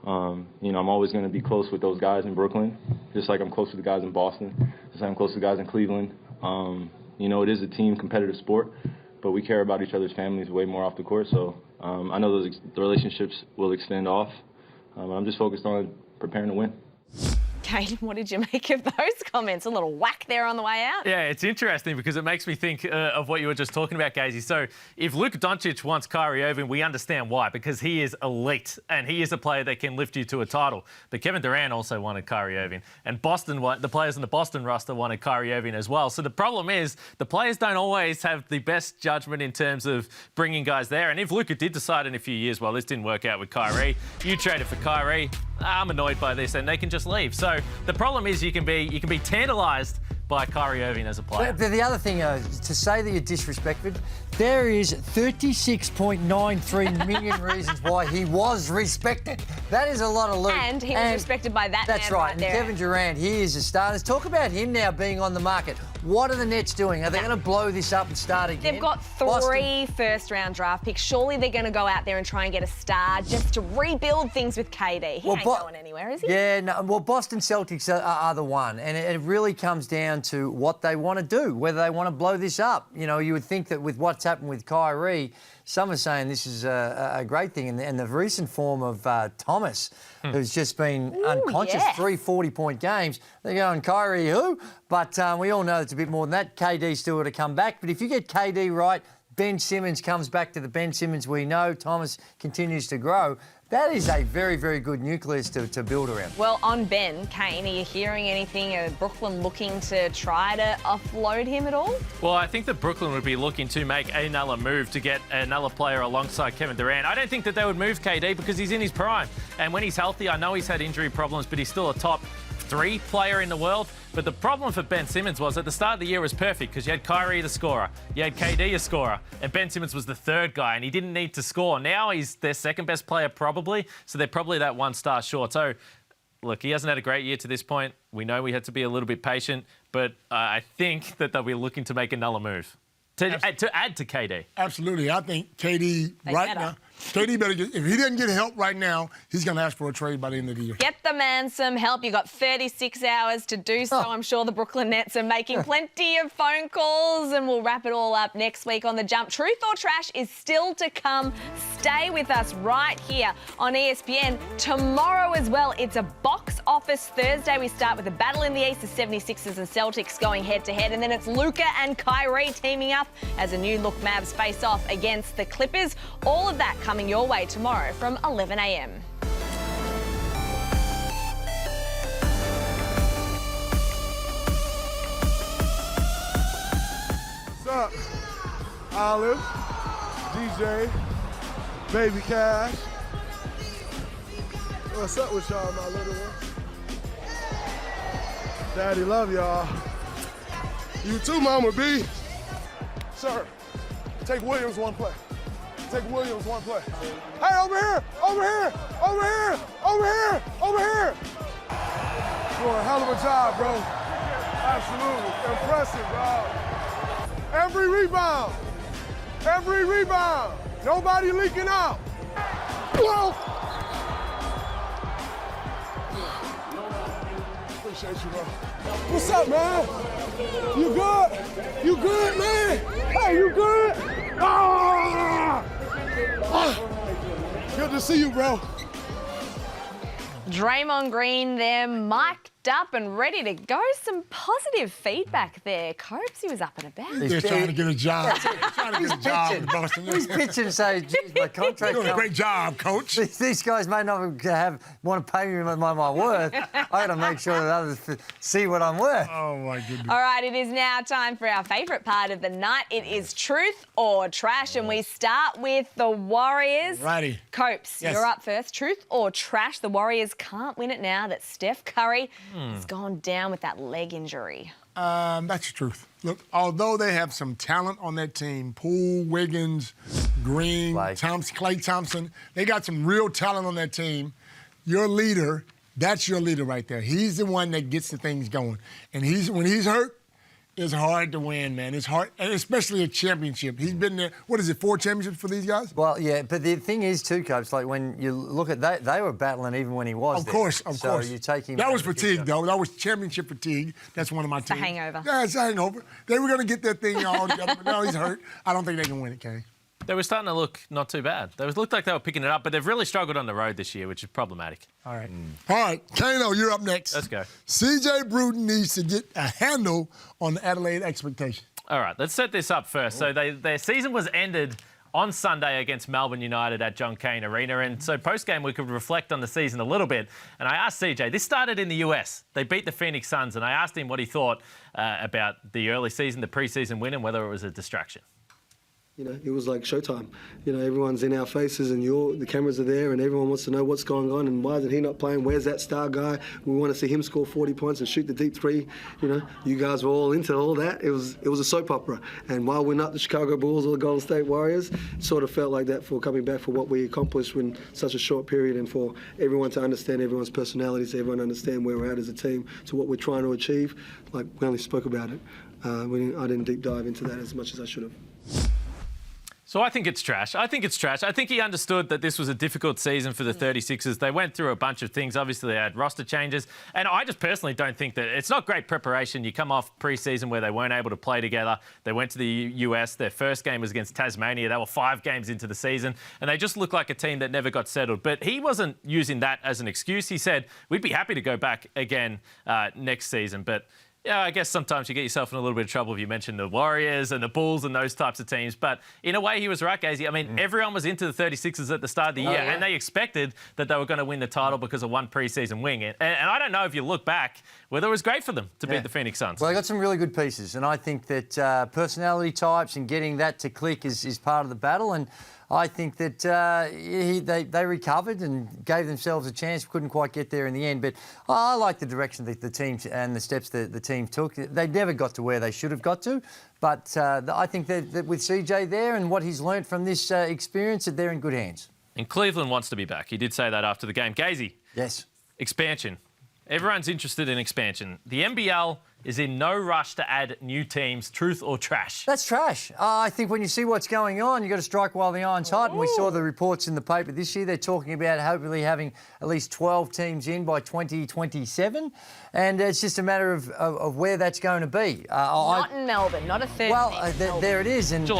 I'm always going to be close with those guys in Brooklyn, just like I'm close with the guys in Boston, just like I'm close to the guys in Cleveland. It is a team competitive sport, but we care about each other's families way more off the court. So I know the relationships will extend off. I'm just focused on preparing to win. Kane, what did you make of those comments? A little whack there on the way out. Yeah, it's interesting because it makes me think of what you were just talking about, Gazey. So if Luka Doncic wants Kyrie Irving, we understand why, because he is elite and he is a player that can lift you to a title. But Kevin Durant also wanted Kyrie Irving, and the players in the Boston roster wanted Kyrie Irving as well. So the problem is the players don't always have the best judgment in terms of bringing guys there. And if Luka did decide in a few years, well, this didn't work out with Kyrie, you traded for Kyrie, I'm annoyed by this, and they can just leave. So the problem is you can be tantalised by Kyrie Irving as a player. But the other thing, to say that you're disrespected, there is 36.93 million reasons why he was respected. That is a lot of loot. And he was respected by that That's man right. there. And Kevin Durant, he is a star. Let's talk about him now being on the market. What are the Nets doing? Are they going to blow this up and start again? They've got 3 first-round draft picks. Surely they're going to go out there and try and get a star just to rebuild things with KD. He ain't going anywhere, is he? Yeah, no. Well, Boston Celtics are the one. And it really comes down to what they want to do, whether they want to blow this up. You would think that with what's happened with Kyrie, some are saying this is a great thing. And the recent form of Thomas, who's just been unconscious, 3 40-point games. They're going, Kyrie who? But we all know it's a bit more than that. KD's still got to come back. But if you get KD right, Ben Simmons comes back to the Ben Simmons we know, Thomas continues to grow. That is a very, very good nucleus to build around. Well, on Ben, Kane, are you hearing anything? Are Brooklyn looking to try to offload him at all? Well, I think that Brooklyn would be looking to make another move to get another player alongside Kevin Durant. I don't think that they would move KD because he's in his prime. And when he's healthy, I know he's had injury problems, but he's still a top 3 player in the world. But the problem for Ben Simmons was at the start of the year was perfect because you had Kyrie the scorer, you had KD a scorer, and Ben Simmons was the 3rd guy, and he didn't need to score. Now he's their 2nd best player probably, so they're probably that 1 star short. So, look, he hasn't had a great year to this point. We know we had to be a little bit patient, but I think that they'll be looking to make another move to add to KD. Absolutely. I think KD now. KD better get, if he doesn't get help right now, he's going to ask for a trade by the end of the year. Get the man some help. You got 36 hours to do so. I'm sure the Brooklyn Nets are making plenty of phone calls, and we'll wrap it all up next week on The Jump. Truth or Trash is still to come. Stay with us right here on ESPN. Tomorrow as well, it's a box office Thursday. We start with a battle in the East, the 76ers and Celtics going head-to-head, and then it's Luka and Kyrie teaming up as a new look Mavs face off against the Clippers. All of that coming your way tomorrow from 11 a.m. What's up? Olive, DJ, Baby Cash. What's up with y'all, my little ones? Daddy love y'all. You too, Mama B. Sir, take Williams 1 play. Take Williams 1 play. Hey, over here, over here, over here, over here, over here. Doing a hell of a job, bro. Absolutely, impressive, bro. Every rebound, nobody leaking out. Whoa. Appreciate you, bro. What's up, man? You good? You good, man? Hey, you good? Ah! Good to see you, bro. Draymond Green there, mic'd up and ready to go. Some positive feedback there. Copes, he was up and about. He's trying to get a job. He's trying to get a job in Boston. He's pitching and saying, geez, my contract. You're doing a great job, Coach. These guys may not want to pay me my worth. I got to make sure that others see what I'm worth. Oh, my goodness. All right, it is now time for our favourite part of the night. It is Truth or Trash, and we start with the Warriors. Righty. Copes, yes. You're up first. Truth or Trash? The Warriors can't win it now that Steph Curry has gone down with that leg injury. That's the truth. Look, although they have some talent on that team, Poole, Wiggins, Green, Klay Thompson, they got some real talent on that team. Your leader, that's your leader right there. He's the one that gets the things going. And when he's hurt, it's hard to win, man. It's hard, and especially a championship. He's been there, 4 championships for these guys? Well, yeah, but the thing is, too, Coach, like when you look at that, they were battling even when he was there. Of course. So you take him. That was fatigue, though. That was championship fatigue. That's one of my teams. The hangover. Yeah, it's a hangover. They were going to get that thing all together, but now he's hurt. I don't think they can win it, Kane. They were starting to look not too bad. They looked like they were picking it up, but they've really struggled on the road this year, which is problematic. All right. All right, Kano, you're up next. Let's go. C.J. Bruton needs to get a handle on the Adelaide expectation. All right, let's set this up first. So their season was ended on Sunday against Melbourne United at John Cain Arena. And so post-game, we could reflect on the season a little bit. And I asked CJ, this started in the US. They beat the Phoenix Suns, and I asked him what he thought about the early season, the preseason win, and whether it was a distraction. You know, it was like showtime. You know, everyone's in our faces and the cameras are there and everyone wants to know what's going on and why isn't he not playing? Where's that star guy? We want to see him score 40 points and shoot the deep three. You know, you guys were all into all that. It was a soap opera. And while we're not the Chicago Bulls or the Golden State Warriors, it sort of felt like that for coming back for what we accomplished in such a short period and for everyone to understand everyone's personalities, everyone understand where we're at as a team to what we're trying to achieve. Like, we only spoke about it. I didn't deep dive into that as much as I should have. So I think it's trash. I think he understood that this was a difficult season for the 36ers. They went through a bunch of things. Obviously, they had roster changes. And I just personally don't think that it's not great preparation. You come off preseason where they weren't able to play together. They went to the US. Their first game was against Tasmania. They were 5 games into the season. And they just looked like a team that never got settled. But he wasn't using that as an excuse. He said, we'd be happy to go back again next season. But yeah, I guess sometimes you get yourself in a little bit of trouble if you mention the Warriors and the Bulls and those types of teams. But in a way, he was right, Gazey. I mean, everyone was into the 36ers at the start of the year, and they expected that they were going to win the title because of one preseason win. And I don't know if you look back whether it was great for them to beat the Phoenix Suns. Well, they got some really good pieces, and I think that personality types and getting that to click is part of the battle. And I think that they recovered and gave themselves a chance. Couldn't quite get there in the end. But I like the direction that the team and the steps that the team took. They never got to where they should have got to. But I think that with CJ there and what he's learnt from this experience, that they're in good hands. And Cleveland wants to be back. He did say that after the game. Gazey. Yes. Expansion. Everyone's interested in expansion. The NBL is in no rush to add new teams. Truth or trash? That's trash. I think when you see what's going on, you've got to strike while the iron's hot. And we saw the reports in the paper this year. They're talking about hopefully having at least 12 teams in by 2027. And it's just a matter of where that's going to be. Not in Melbourne, not a third. Well, there it is. And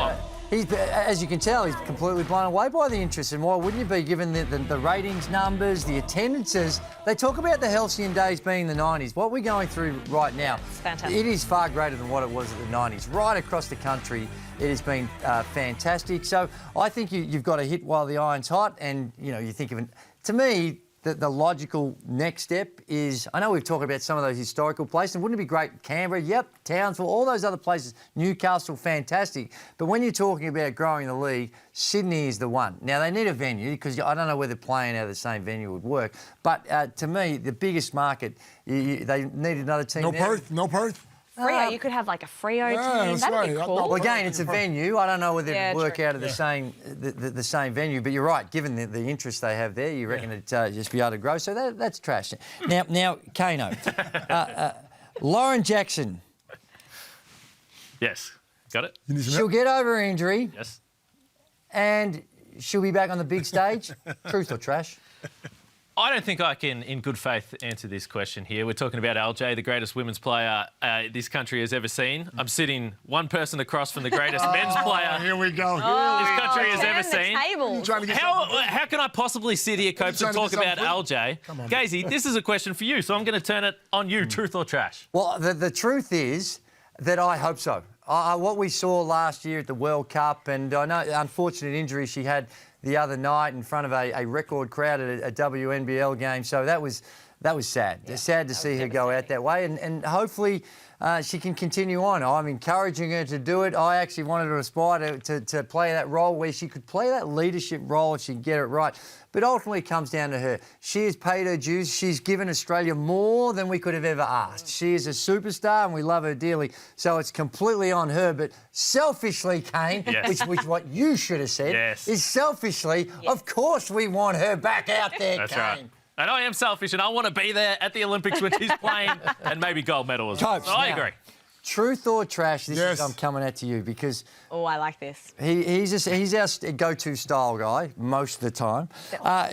as you can tell, he's completely blown away by the interest. And why wouldn't you be, given the ratings numbers, the attendances? They talk about the halcyon days being the 90s. What we're going through right now, it's fantastic. It is far greater than what it was at the 90s. Right across the country, it has been fantastic. So I think you've got to hit while the iron's hot. And, you know, you think of it, to me, the logical next step is, I know we've talked about some of those historical places, and wouldn't it be great? Canberra, yep, Townsville, all those other places, Newcastle, fantastic. But when you're talking about growing the league, Sydney is the one. Now, they need a venue, because I don't know whether playing out of the same venue would work. But to me, the biggest market, they need another team. No Perth. Freo, you could have like a Freo team. That'd be cool. Well, again, it's a venue. I don't know whether it would work out of the same venue. But you're right. Given the interest they have there, you reckon it'd just be able to grow. So that's trash. Now, Kano, Lauren Jackson. Yes, got it. She'll get over her injury. Yes. And she'll be back on the big stage. Truth or trash? I don't think I can, in good faith, answer this question here. We're talking about LJ, the greatest women's player this country has ever seen. I'm sitting one person across from the greatest men's player here we go. This country has ever seen. How can I possibly sit here, Copes, and talk about LJ? Gazey, this is a question for you, so I'm going to turn it on you. Truth or trash? Well, the truth is that I hope so. What we saw last year at the World Cup, and I know unfortunate injury she had the other night in front of a record crowd at a WNBL game. So that was sad. Yeah, sad to see her go out that way. And hopefully she can continue on. I'm encouraging her to do it. I actually wanted her to aspire to play that role where she could play that leadership role if she can get it right. But ultimately it comes down to her. She has paid her dues. She's given Australia more than we could have ever asked. She is a superstar and we love her dearly. So it's completely on her. But selfishly, Kane, which what you should have said, is selfishly, of course we want her back out there, That's Kane. Right. And I am selfish and I want to be there at the Olympics when she's playing and maybe gold medal as well. So I agree. Truth or trash? This is I'm coming at you because I like this. He's our go-to style guy most of the time.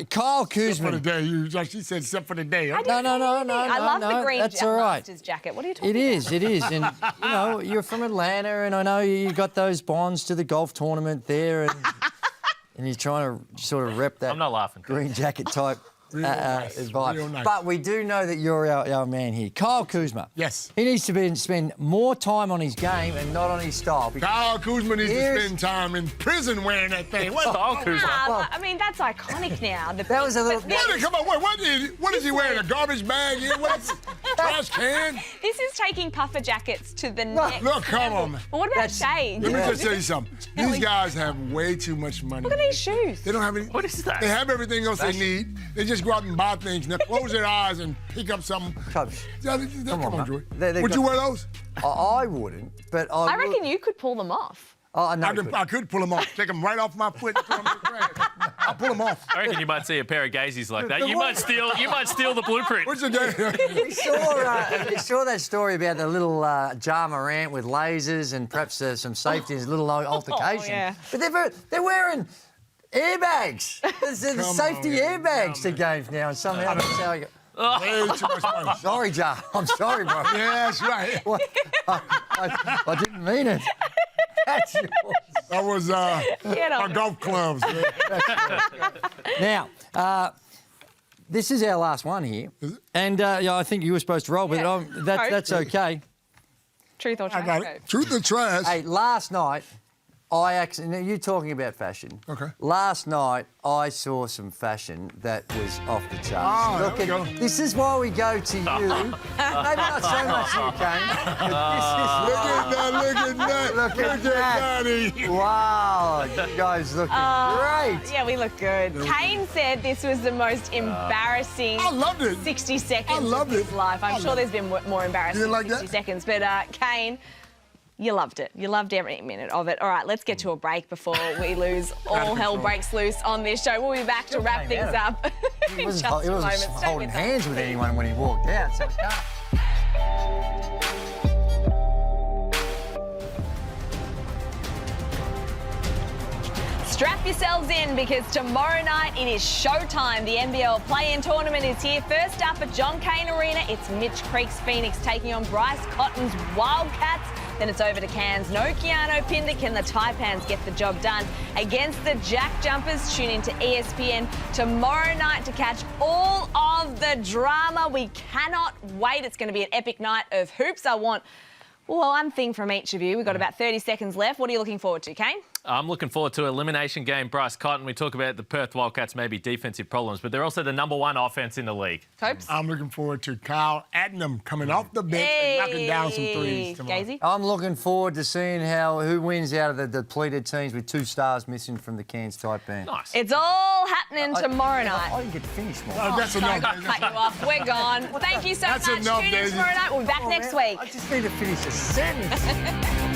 Kyle Kuzma. Except for the day, she said except for the day. No. I love the green Masters jacket. What are you talking about? It is. And you know, you're from Atlanta, and I know you got those bonds to the golf tournament there, and you're trying to sort of rep that. I'm not laughing. Green jacket type. Real nice. But we do know that you're our man here. Kyle Kuzma. Yes. He needs to spend more time on his game and not on his style. Kyle Kuzma needs to spend time in prison wearing that thing. What's Kyle Kuzma? I mean, that's iconic now. That was a little... Come on, what is he wearing? A garbage bag here? What's trash can? This is taking puffer jackets to the next Look, come on, man. But what about shades? Let me just tell you something. These guys have way too much money. Look at these shoes. They don't have any... What is that? They have everything else they need. They just go out and buy things and they close their eyes and pick up something. Come on, Drew. Would you wear those? I wouldn't, but I reckon you could pull them off. Oh, no, I could pull them off, take them right off my foot and throw them to the grass. I'll pull them off. I reckon you might see a pair of Gazeys like that. You might steal the blueprint. What's your name? We saw that story about the little Ja Morant with lasers and perhaps some safety and a little altercation. Oh, yeah. But they're wearing airbags. There's safety airbags to games now, and somehow that's how you go. Way too much money. Sorry, Ja. I'm sorry, bro. Yeah, that's right. I didn't mean it. That's yours. That was our golf clubs. Now, this is our last one here. And I think you were supposed to roll, but that's okay. Truth or trash? I got it. Truth or trash? Hey, last night, now you're talking about fashion. Okay. Last night, I saw some fashion that was off the charts. This is why we go to you. Maybe not so much you, Kane. Look at that. Look at that. Wow, you guys look great. Yeah, we look good. Kane said this was the most embarrassing 60 seconds of his life. I'm sure there's been more embarrassing 60 seconds, but Kane, you loved it. You loved every minute of it. All right, let's get to a break before we lose. All hell breaks loose on this show. We'll be back to wrap things up in just a moment. He wasn't holding hands with anyone when he walked out, so it can't. Strap yourselves in because tomorrow night it is showtime. The NBL play-in tournament is here. First up at John Cain Arena, it's Mitch Creek's Phoenix taking on Bryce Cotton's Wildcats. Then it's over to Cairns. No Keanu Pinder. Can the Taipans get the job done against the Jack Jumpers? Tune into ESPN tomorrow night to catch all of the drama. We cannot wait. It's going to be an epic night of hoops. I want one thing from each of you. We've got about 30 seconds left. What are you looking forward to, Kane? I'm looking forward to elimination game. Bryce Cotton. We talk about the Perth Wildcats, maybe defensive problems, but they're also the #1 offense in the league. Copes? I'm looking forward to Kyle Adnam coming off the bench and knocking down some threes tomorrow. Gazey? I'm looking forward to seeing who wins out of the depleted teams with 2 stars missing from the Cairns Taipan. Nice. It's all happening tomorrow night. I didn't get to finish, Mike. That's enough. Cut you off. We're gone. Thank you so much. Enough, Tune in tomorrow night. We'll be back next week. I just need to finish a sentence.